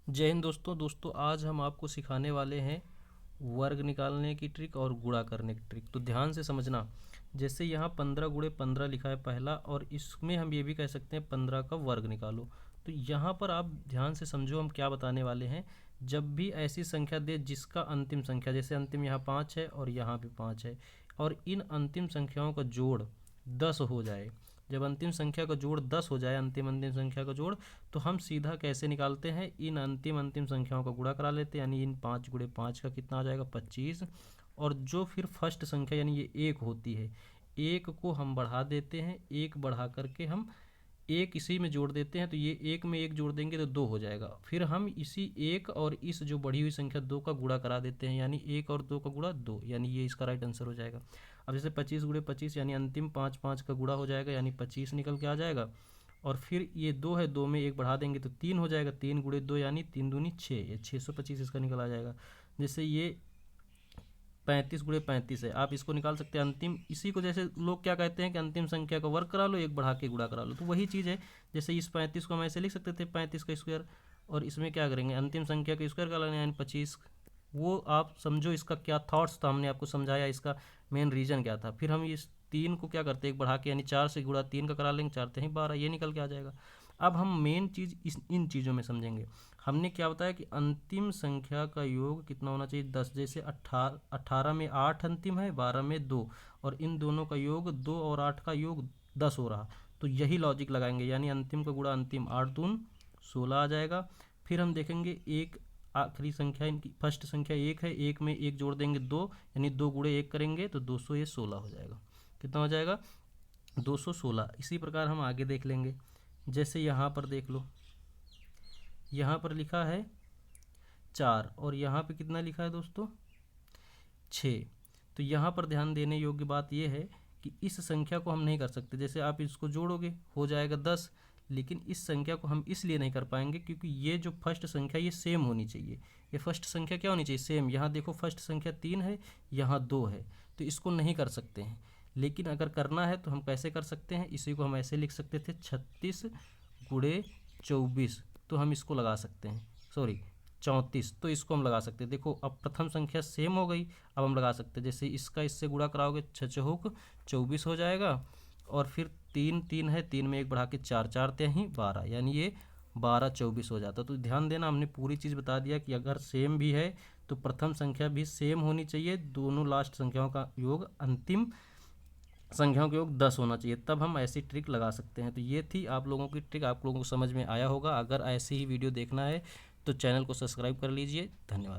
जय हिंद दोस्तों आज हम आपको सिखाने वाले हैं वर्ग निकालने की ट्रिक और गुणा करने की ट्रिक। तो ध्यान से समझना। जैसे यहाँ 15 × 15 लिखा है पहला, और इसमें हम ये भी कह सकते हैं 15 का वर्ग निकालो। तो यहाँ पर आप ध्यान से समझो हम क्या बताने वाले हैं। जब भी ऐसी संख्या दे जिसका अंतिम संख्या, जैसे अंतिम यहाँ 5 है और यहाँ भी 5 है, और इन अंतिम संख्याओं का जोड़ 10 हो जाए। जब अंतिम संख्या का जोड़ 10 हो जाए, अंतिम संख्या का जोड़, तो हम सीधा कैसे निकालते हैं, इन अंतिम संख्याओं का गुणा करा लेते हैं। यानी इन 5 × 5 का कितना आ जाएगा, 25। और जो फिर फर्स्ट संख्या यानी ये 1 होती है, 1 को हम बढ़ा देते हैं, 1 बढ़ा करके हम 1 इसी में जोड़ देते हैं। तो ये 1 में 1 जोड़ देंगे तो 2 हो जाएगा। फिर हम इसी 1 और इस जो बढ़ी हुई संख्या 2 का गुणा करा देते हैं, यानी 1 और 2 का गुणा 2, यानी ये इसका राइट आंसर हो जाएगा। अब जैसे 25 × 25 यानी अंतिम 5 का गुणा हो जाएगा, यानी 25 निकल के आ जाएगा। और फिर ये 2 है, 2 में 1 बढ़ा देंगे तो 3 हो जाएगा, 3 × 2 यानी 3 दूनी 6, ये 625 इसका निकल आ जाएगा। जैसे ये 35 × 35 है, आप इसको निकाल सकते हैं अंतिम। इसी को जैसे लोग क्या कहते हैं कि अंतिम संख्या का वर्ग करा लो, 1 बढ़ा के गुणा करा लो, तो वही चीज़ है। जैसे इस 35 को हम ऐसे लिख सकते थे 35 का स्क्वायर, और इसमें क्या करेंगे अंतिम संख्या का स्क्वायर कर लेंगे यानी 25। वो आप समझो इसका क्या थॉट्स था, हमने आपको समझाया इसका मेन रीज़न क्या था। फिर हम इस 3 को क्या करते हैं, 1 बढ़ा के यानी 4 से गुणा 3 का करा लेंगे, 4 3 12, ये निकल के आ जाएगा। अब हम मेन चीज़ इन चीज़ों में समझेंगे। हमने क्या बताया कि अंतिम संख्या का योग कितना होना चाहिए, 10। जैसे 18 में 8 अंतिम है, 12 में 2, और इन दोनों का योग 2 और 8 का योग 10 हो रहा। तो यही लॉजिक लगाएंगे, यानी अंतिम का गुणा अंतिम, 8 दून 16 आ जाएगा। फिर हम देखेंगे एक आखिरी संख्या, इनकी फर्स्ट संख्या 1 है, 1 में 1 जोड़ देंगे 2, यानी 2 × 1 करेंगे तो 200, ये 16 हो जाएगा। कितना हो जाएगा, 216। इसी प्रकार हम आगे देख लेंगे। जैसे यहाँ पर देख लो, यहाँ पर लिखा है 4 और यहाँ पे कितना लिखा है दोस्तों, 6। तो यहाँ पर ध्यान देने योग्य बात यह है कि इस संख्या को हम नहीं कर सकते। जैसे आप इसको जोड़ोगे हो जाएगा 10, लेकिन इस संख्या को हम इसलिए नहीं कर पाएंगे क्योंकि ये जो फर्स्ट संख्या ये सेम होनी चाहिए। ये फर्स्ट संख्या क्या होनी चाहिए, सेम। यहाँ देखो फर्स्ट संख्या 3 है, यहाँ 2 है, तो इसको नहीं कर सकते हैं। लेकिन अगर करना है तो हम कैसे कर सकते हैं, इसी को हम ऐसे लिख सकते थे 36 × 24, तो हम इसको लगा सकते हैं, सॉरी 34, तो इसको हम लगा सकते हैं। देखो अब प्रथम संख्या सेम हो गई, अब हम लगा सकते हैं। जैसे इसका इससे गुणा कराओगे 6 चौक 24 हो जाएगा, और फिर 3 3 है, 3 में 1 बढ़ा के 4 4 3 12, यानी ये 12 24 हो जाता। तो ध्यान देना, हमने पूरी चीज़ बता दिया कि अगर सेम भी है तो प्रथम संख्या भी सेम होनी चाहिए, दोनों लास्ट संख्याओं का योग अंतिम संख्याओं का योग 10 होना चाहिए, तब हम ऐसी ट्रिक लगा सकते हैं। तो ये थी आप लोगों की ट्रिक, आप लोगों को समझ में आया होगा। अगर ऐसी ही वीडियो देखना है तो चैनल को सब्सक्राइब कर लीजिए। धन्यवाद।